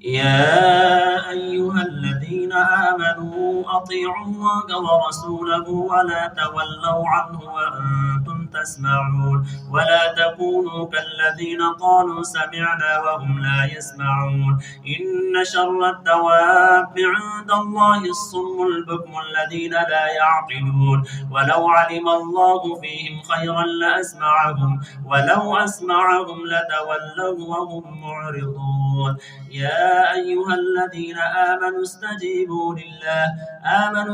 يا أيها الذين آمنوا أطيعوا الله ورسوله ولا تولوا عنه وأنتم تسمعون ولا تكونوا كالذين قالوا سمعنا وهم لا يسمعون إن شر الدواب عند الله الصم البكم الذين لا يعقلون ولو علم الله فيهم خيرا لأسمعهم ولو أسمعهم لتولوا وهم معرضون يا أيها الذين آمنوا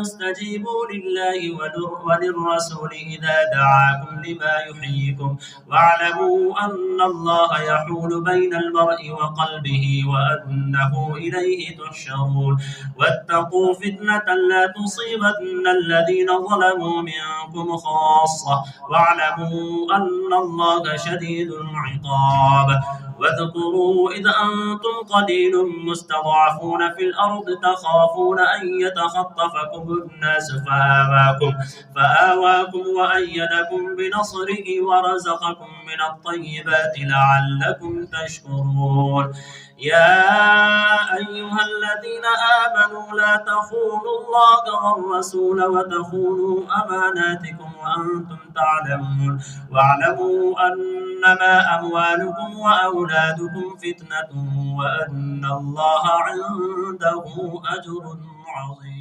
استجيبوا لله وللرسول إذا دعاكم لما يحييكم واعلموا أن الله يحول بين المرء وقلبه وأنه إليه تحشرون واتقوا فتنة لا تصيبن الذين ظلموا منكم خاصة واعلموا أن الله شديد العقاب واذكروا إذ أنتم قليل مستضعفون في الأرض تخافون أن يتخطفكم الناس فآواكم وأيدكم بنصره ورزقكم من الطيبات لعلكم تشكرون يا أيها الذين آمنوا لا تخونوا الله والرسول وتخونوا أماناتكم وأنتم تعلمون واعلموا أنما أموالكم وأولادكم فتنة وأن الله عنده أجر عظيم.